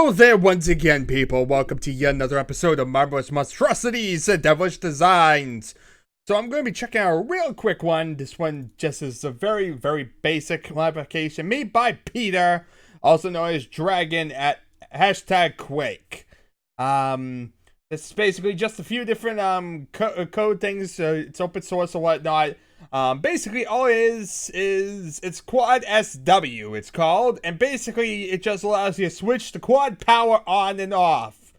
Hello there once again, people. Welcome to yet another episode of Marvelous Monstrosities and Devilish Designs. So I'm going to be checking out a real quick one. This one just is a very, very basic modification made by Peter, also known as Dragon at #Quake. It's basically just a few different code things. It's open source and whatnot. Basically all it is it's quad SW it's called, and basically it just allows you to switch the quad power on and off.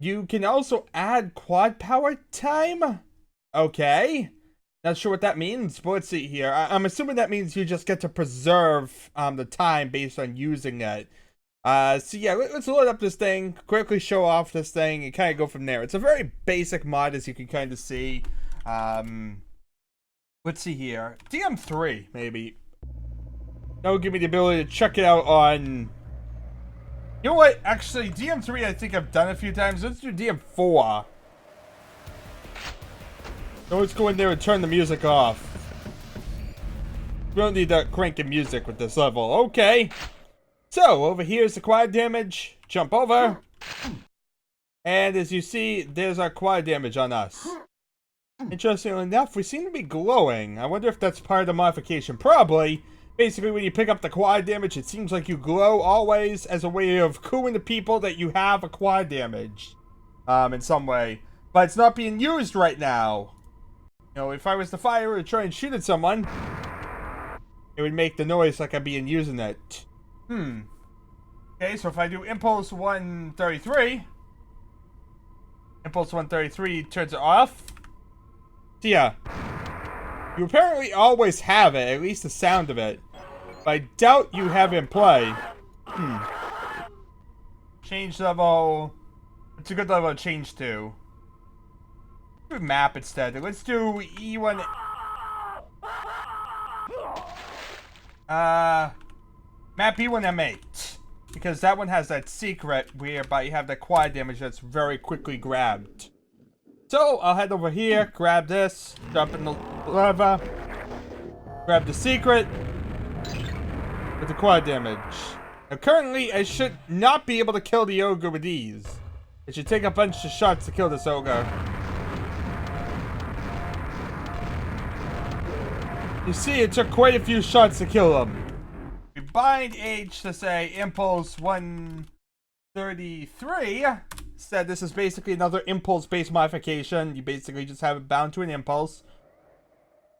You can also add quad power time. Okay, not sure what that means, but let's see here. I'm assuming that means you just get to preserve the time based on using it. So yeah, let's load up this thing, quickly show off this thing, and kind of go from there. It's a very basic mod, as you can kind of see. Let's see here. DM3, maybe. That will give me the ability to check it out on... You know what? Actually, DM3 I think I've done a few times. Let's do DM4. So let's go in there and turn the music off. We don't need that cranking music with this level. Okay. So, over here is the quad damage. Jump over. And as you see, there's our quad damage on us. Interestingly enough, we seem to be glowing. I wonder if that's part of the modification. Probably. Basically, when you pick up the quad damage, it seems like you glow always as a way of cooing the people that you have a quad damage. In some way. But it's not being used right now. You know, if I was to fire or try and shoot at someone, it would make the noise like I'm being using it. Okay, so if I do Impulse 133, Impulse 133 turns it off. So yeah, you apparently always have it, at least the sound of it. But I doubt you have it in play. Change level. It's a good level to change to. Let's do map instead. Let's do E1. Map E1M8. Because that one has that secret whereby you have the quad damage that's very quickly grabbed. So, I'll head over here, grab this, jump in the lava, grab the secret with the quad damage. Now, currently, I should not be able to kill the ogre with these. It should take a bunch of shots to kill this ogre. You see, it took quite a few shots to kill him. We bind H to say Impulse 133. Said this is basically another impulse-based modification. You basically just have it bound to an impulse.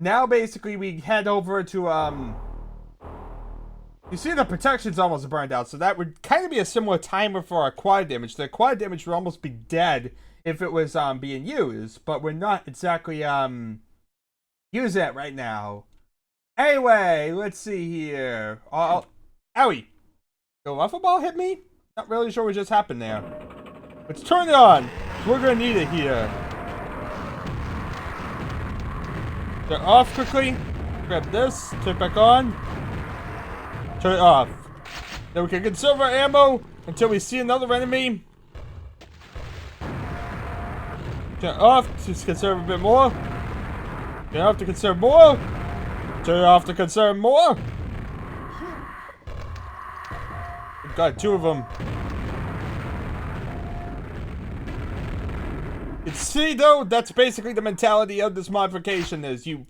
Now, basically, we head over to, You see the protection's almost burned out, so that would kind of be a similar timer for our quad damage. The quad damage would almost be dead if it was, being used, but we're not exactly, using it right now. Anyway, let's see here. Owie! The lava ball hit me? Not really sure what just happened there. Let's turn it on. We're gonna need it here. Turn it off quickly. Grab this. Turn it back on. Turn it off. Then we can conserve our ammo until we see another enemy. Turn it off to conserve a bit more. Turn it off to conserve more. Turn it off to conserve more. We've got two of them. You see, though, that's basically the mentality of this modification, is you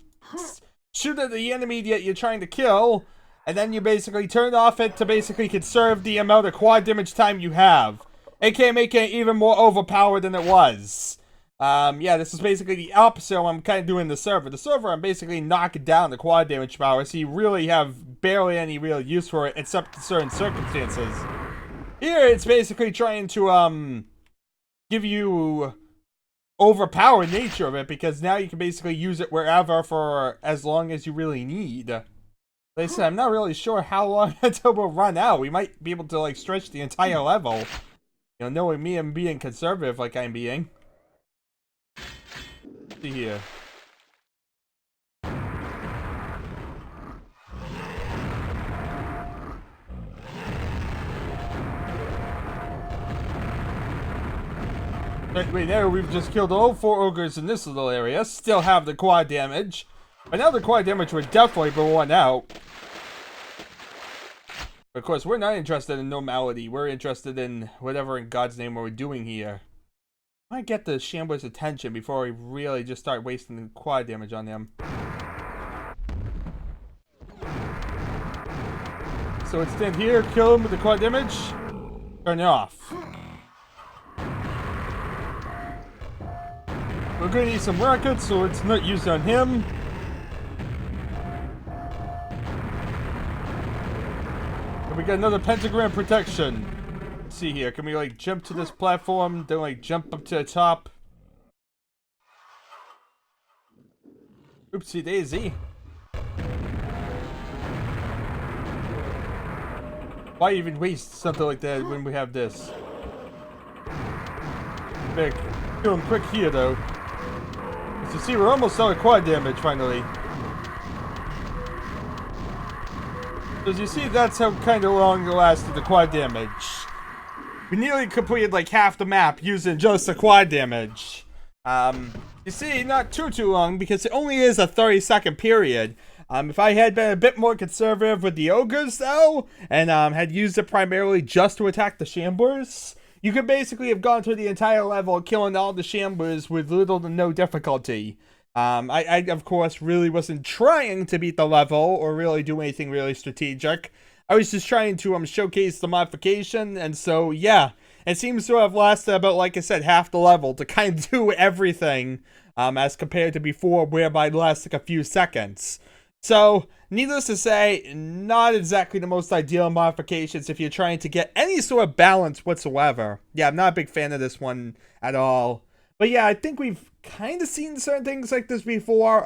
shoot at the enemy that you're trying to kill, and then you basically turn off it to basically conserve the amount of quad damage time you have, aka making it even more overpowered than it was. Yeah, this is basically the opposite of what I'm kind of doing the server. The server, I'm basically knocking down the quad damage power, so you really have barely any real use for it, except in certain circumstances. Here, it's basically trying to, give you overpowered nature of it, because now you can basically use it wherever for as long as you really need. Like I said, I'm not really sure how long until we'll run out. We might be able to, like, stretch the entire level. You know, knowing me and being conservative like I'm being. Let's see here. Right there, we've just killed all 4 ogres in this little area. Still have the quad damage. But now the quad damage would definitely be worn out. Of course, we're not interested in normality. We're interested in whatever in God's name we're doing here. I might get the Shambler's attention before we really just start wasting the quad damage on them. So let's stand here, kill him with the quad damage, turn it off. We're gonna need some rockets, so it's not used on him. And we got another pentagram protection. Let's see here, can we like jump to this platform, then like jump up to the top? Oopsie daisy. Why even waste something like that when we have this? Big. Kill him quick here though. As you see, we're almost out of quad damage finally. So as you see, that's how kind of long it lasted the quad damage. We nearly completed like half the map using just the quad damage. You see, not too long because it only is a 30-second period. If I had been a bit more conservative with the ogres though, and had used it primarily just to attack the shamblers, you could basically have gone through the entire level killing all the shamblers with little to no difficulty. I of course really wasn't trying to beat the level or really do anything really strategic. I was just trying to showcase the modification, and so yeah, it seems to have lasted about, like I said, half the level to kind of do everything, as compared to before whereby it lasted like a few seconds. So, needless to say, not exactly the most ideal modifications if you're trying to get any sort of balance whatsoever. Yeah, I'm not a big fan of this one at all. But yeah, I think we've kind of seen certain things like this before,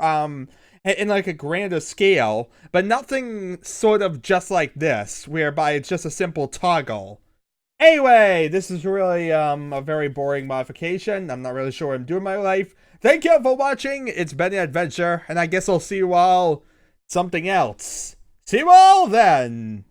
in like a grander scale, but nothing sort of just like this, whereby it's just a simple toggle. Anyway, this is really a very boring modification. I'm not really sure what I'm doing in my life. Thank you for watching. It's been an adventure, and I guess I'll see you all something else. See you all then!